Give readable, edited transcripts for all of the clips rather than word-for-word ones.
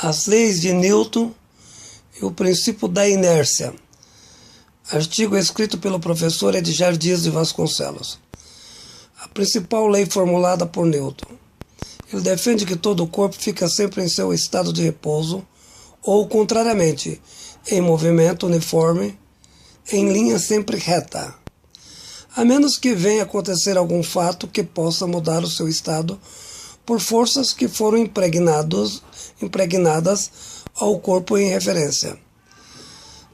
As leis de Newton e o princípio da inércia. Artigo escrito pelo professor Edgar Dias de Vasconcelos. A principal lei formulada por Newton. Ele defende que todo o corpo fica sempre em seu estado de repouso, ou, contrariamente, em movimento uniforme, em linha sempre reta, a menos que venha acontecer algum fato que possa mudar o seu estado por forças que foram impregnadas ao corpo em referência.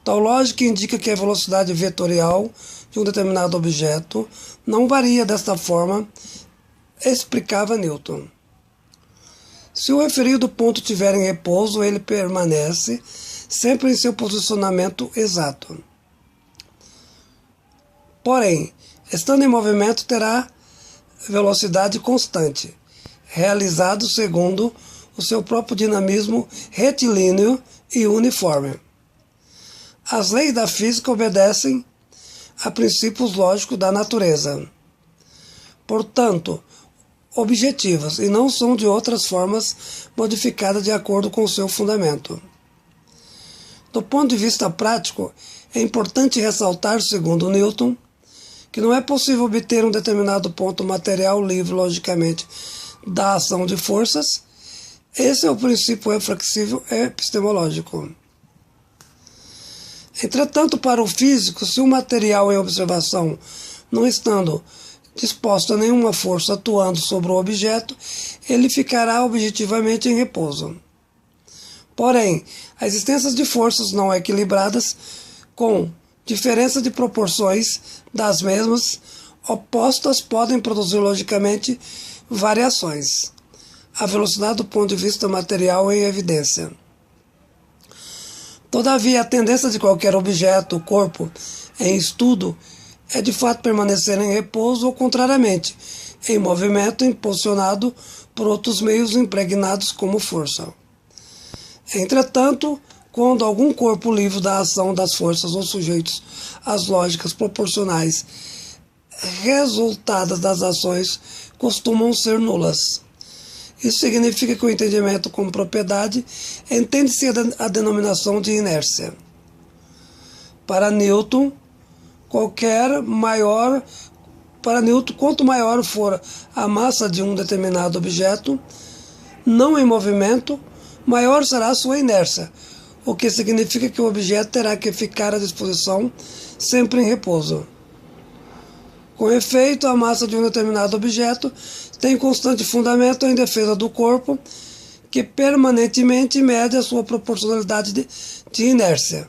Tal lógica indica que a velocidade vetorial de um determinado objeto não varia desta forma, explicava Newton. Se o referido ponto estiver em repouso, ele permanece sempre em seu posicionamento exato. Porém, estando em movimento, terá velocidade constante, realizado segundo o seu próprio dinamismo retilíneo e uniforme. As leis da física obedecem a princípios lógicos da natureza, portanto, objetivas, e não são de outras formas modificadas de acordo com o seu fundamento. Do ponto de vista prático, é importante ressaltar, segundo Newton, que não é possível obter um determinado ponto material livre logicamente da ação de forças. Esse é o princípio reflexível epistemológico. Entretanto, para o físico, se o material em observação, não estando disposto a nenhuma força atuando sobre o objeto, ele ficará objetivamente em repouso. Porém, a existência de forças não equilibradas, com diferença de proporções das mesmas opostas, podem produzir logicamente variações. A velocidade do ponto de vista material é em evidência. Todavia, a tendência de qualquer objeto, corpo, em estudo, é de fato permanecer em repouso ou, contrariamente, em movimento impulsionado por outros meios impregnados como força. Entretanto, quando algum corpo livre da ação das forças ou sujeitos às lógicas proporcionais resultadas das ações costumam ser nulas. Isso significa que o entendimento como propriedade entende-se a denominação de inércia. Para Newton, quanto maior for a massa de um determinado objeto, não em movimento, maior será a sua inércia, o que significa que o objeto terá que ficar à disposição sempre em repouso. Com efeito, a massa de um determinado objeto tem constante fundamento em defesa do corpo, que permanentemente mede a sua proporcionalidade de inércia.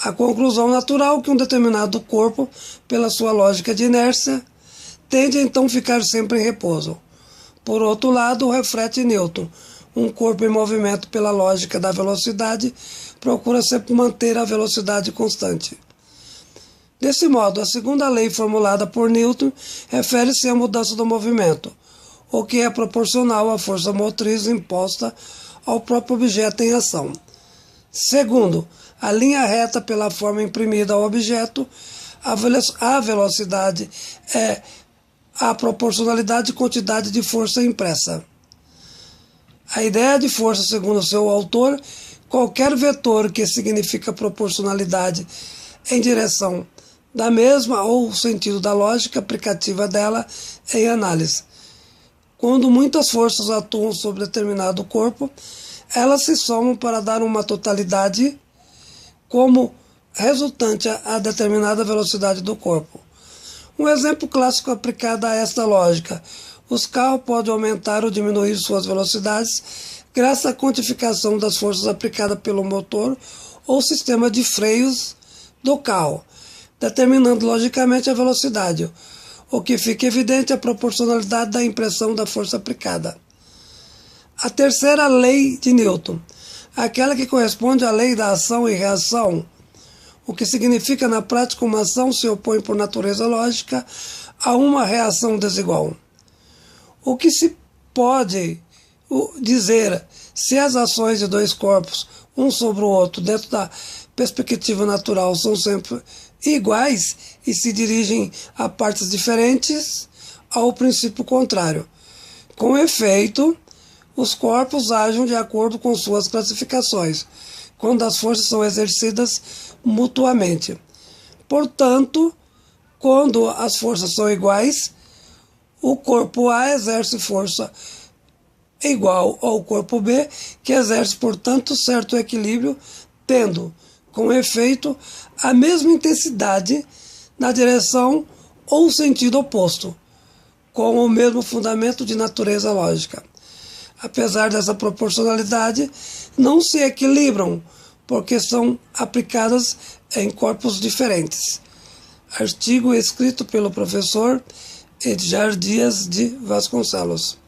A conclusão natural é que um determinado corpo, pela sua lógica de inércia, tende a então ficar sempre em repouso. Por outro lado, reflete Newton, um corpo em movimento pela lógica da velocidade procura sempre manter a velocidade constante. Desse modo, a segunda lei formulada por Newton refere-se à mudança do movimento, o que é proporcional à força motriz imposta ao próprio objeto em ação. Segundo, a linha reta pela forma imprimida ao objeto, a velocidade é a proporcionalidade de quantidade de força impressa. A ideia de força, segundo seu autor, qualquer vetor que significa proporcionalidade em direção da mesma ou o sentido da lógica aplicativa dela em análise. Quando muitas forças atuam sobre determinado corpo, elas se somam para dar uma totalidade como resultante a determinada velocidade do corpo. Um exemplo clássico aplicado a esta lógica: os carros podem aumentar ou diminuir suas velocidades graças à quantificação das forças aplicadas pelo motor ou sistema de freios do carro, determinando logicamente a velocidade, o que fica evidente a proporcionalidade da impressão da força aplicada. A terceira lei de Newton, aquela que corresponde à lei da ação e reação, o que significa na prática uma ação se opõe por natureza lógica a uma reação desigual. O que se pode dizer se as ações de dois corpos, um sobre o outro, dentro da perspectiva natural, são sempre iguais e se dirigem a partes diferentes, ao princípio contrário. Com efeito, os corpos agem de acordo com suas classificações, quando as forças são exercidas mutuamente. Portanto, quando as forças são iguais, o corpo A exerce força igual ao corpo B, que exerce, portanto, certo equilíbrio, tendo, com efeito, a mesma intensidade na direção ou sentido oposto, com o mesmo fundamento de natureza lógica. Apesar dessa proporcionalidade, não se equilibram, porque são aplicadas em corpos diferentes. Artigo escrito pelo professor Edgar Dias de Vasconcelos.